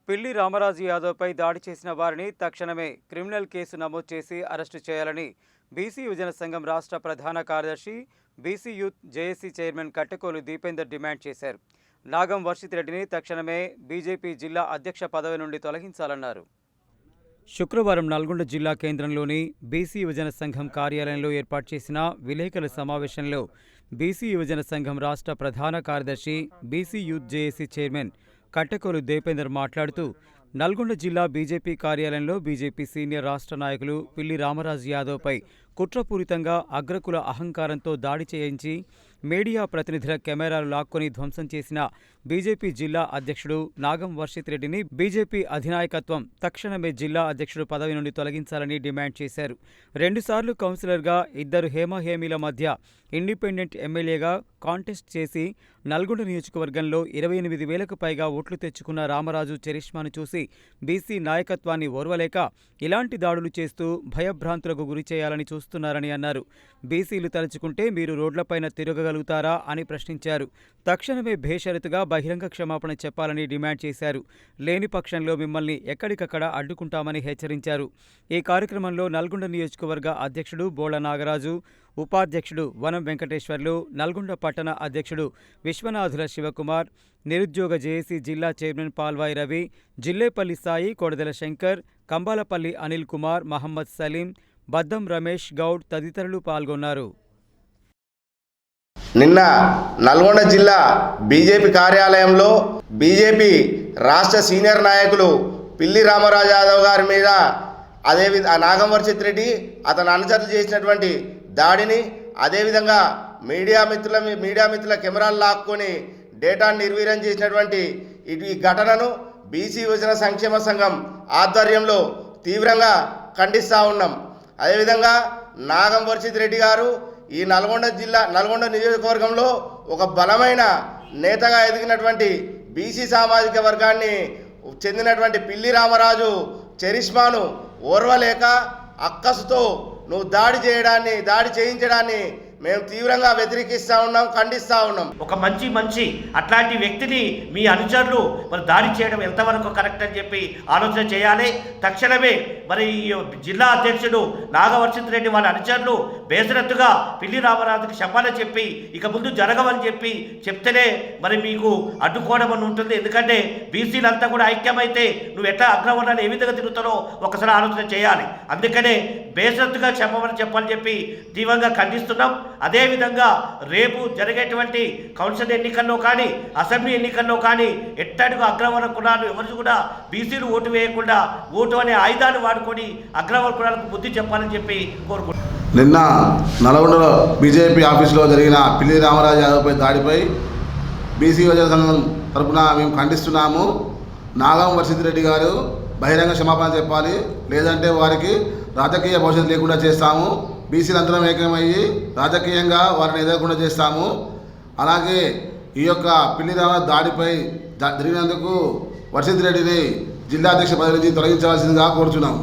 పిల్లి రామరాజు యాదవ్పై దాడి చేసిన వారిని తక్షణమే క్రిమినల్ కేసు నమోదు చేసి అరెస్టు చేయాలని బీసీ యువజన సంఘం రాష్ట్ర ప్రధాన కార్యదర్శి BC youth JAC chairman Kattekolu Deepender demand చేశారు. నాగం వర్షిత్ రెడ్డిని తక్షణమే బీజేపీ జిల్లా అధ్యక్ష పదవి నుండి తొలగించాలన్నారు. శుక్రవారం నల్గొండ జిల్లా కేంద్రంలోని బీసీ యువజన సంఘం కార్యాలయంలో ఏర్పాటు చేసిన విలేకరుల సమావేశంలో బీసీ యువజన సంఘం రాష్ట్ర ప్రధాన కార్యదర్శి BC youth JAC chairman Kattekolu Deepender మాట్లాడుతూ, నల్గొండ జిల్లా బీజేపీ కార్యాలయంలో బీజేపీ సీనియర్ రాష్ట్ర నాయకులు పిల్లి రామరాజు యాదవ్పై కుట్రపూరితంగా అగ్రకుల అహంకారంతో దాడి చేయించి మీడియా ప్రతినిధుల కెమెరాలు లాక్కొని ధ్వంసం చేసిన బీజేపీ జిల్లా అధ్యక్షుడు నాగం వర్షిత్ రెడ్డిని బీజేపీ అధినాయకత్వం తక్షణమే జిల్లా అధ్యక్షుడు పదవి నుండి తొలగించాలని డిమాండ్ చేశారు. 2 సార్లు కౌన్సిలర్గా, 2 హేమహేమీల మధ్య ఇండిపెండెంట్ ఎమ్మెల్యేగా కాంటెస్ట్ చేసి నల్గొండ నియోజకవర్గంలో 28,000కు పైగా ఓట్లు తెచ్చుకున్న రామరాజు చరిష్మాను చూసి బీసీ నాయకత్వాన్ని ఓర్వలేక ఇలాంటి దాడులు చేస్తూ భయభ్రాంతులకు గురి చేయాలని చూస్తున్నారని అన్నారు. బీసీలు తలుచుకుంటే మీరు రోడ్లపైన తిరగగలుగుతారా అని ప్రశ్నించారు. తక్షణమే బేషరతుగా బహిరంగ క్షమాపణ చెప్పాలని డిమాండ్ చేశారు. లేని పక్షంలో మిమ్మల్ని ఎక్కడికక్కడ అడ్డుకుంటామని హెచ్చరించారు. ఈ కార్యక్రమంలో నల్గొండ నియోజకవర్గ అధ్యక్షుడు బోళ నాగరాజు, ఉపాధ్యక్షుడు వనం వెంకటేశ్వర్లు, నల్గొండ పట్టణ అధ్యక్షుడు విశ్వనాథుల శివకుమార్, నిరుద్యోగ జేఏసీ జిల్లా చైర్మన్ పాల్వాయి రవి, జిల్లేపల్లి సాయి, కొడదల శంకర్, కంబాలపల్లి అనిల్ కుమార్, మహమ్మద్ సలీం, బద్దం రమేష్ గౌడ్ తదితరులు పాల్గొన్నారు. నిన్న నల్గొండ జిల్లా బీజేపీ కార్యాలయంలో బీజేపీ రాష్ట్ర సీనియర్ నాయకులు పిల్లి రామరాజు యాదవ్ గారి మీద అదేవిధంగా నాగం వర్షిత్ రెడ్డి అతని అనుచరులు చేసినటువంటి దాడిని, అదేవిధంగా మీడియా మిత్రుల కెమెరాలు లాక్కొని డేటాను నిర్వీర్యం చేసినటువంటి ఈ ఘటనను బీసీ యువజన సంక్షేమ సంఘం ఆధ్వర్యంలో తీవ్రంగా ఖండిస్తూ ఉన్నాం. అదేవిధంగా నాగం వర్షిత్ రెడ్డి గారు ఈ నల్గొండ నియోజకవర్గంలో ఒక బలమైన నేతగా ఎదిగినటువంటి బీసీ సామాజిక వర్గాన్ని చెందినటువంటి పిల్లి రామరాజు చరిష్మాను ఓర్వలేక అక్కసుతో నువ్వు దాడి చేయించడాన్ని మేము తీవ్రంగా వ్యతిరేకిస్తూ ఉన్నాం, ఖండిస్తూ ఉన్నాం. ఒక మంచి అట్లాంటి వ్యక్తిని మీ అనుచరులు మరి దాడి చేయడం ఎంతవరకు కరెక్ట్ అని చెప్పి ఆలోచన చేయాలి. తక్షణమే మరి జిల్లా అధ్యక్షుడు నాగవర్షిత్ రెడ్డి వాళ్ళ అనుచరులు బేసరత్తుగా పిల్లి రామరాజుకి క్షమాపణ చెప్పి ఇక ముందు జరగవని చెప్తేనే మరి మీకు అడ్డుకోవడం అని ఉంటుంది. ఎందుకంటే బీసీలంతా కూడా ఐక్యమైతే నువ్వు ఎట్లా అగ్రవర్ణాన్ని ఏ విధంగా తిరుగుతారో ఒకసారి ఆలోచన చేయాలి. అందుకనే బేసరత్తుగా క్షమాపణ చెప్పాలని చెప్పి తీవ్రంగా ఖండిస్తున్నాం. అదేవిధంగా రేపు జరిగేటువంటి కౌన్సిల్ ఎన్నికల్లో కానీ, అసెంబ్లీ ఎన్నికల్లో కానీ ఎట్టడుగు అగ్రవర్ణ కులాలు ఎవరు కూడా బీసీలు ఓటు వేయకుండా ఓటు అనే ఆయుధాన్ని వాడుకొని అగ్రవర్ణ కులాలకు బుద్ధి చెప్పాలని చెప్పి కోరుకుంటున్నాం. నిన్న నల్గొండలో బీజేపీ ఆఫీసులో జరిగిన పిల్లి రామరాజు యాదవ్పై దాడిపై బీసీ యువజన సంఘం తరఫున మేము ఖండిస్తున్నాము. నాగం వర్షిత్ రెడ్డి గారు బహిరంగ క్షమాపణ చెప్పాలి, లేదంటే వారికి రాజకీయ భవిష్యత్తు లేకుండా చేస్తాము. బీసీలందరం ఏకమయ్యి రాజకీయంగా వారిని ఎదగకుండా చేస్తాము. అలాగే ఈ యొక్క పిల్లి రామరాజు దాడిపై జరిగినందుకు వర్షిత్ రెడ్డిని జిల్లా అధ్యక్ష పదవి నుంచి తొలగించవలసిందిగా కోరుచున్నాము.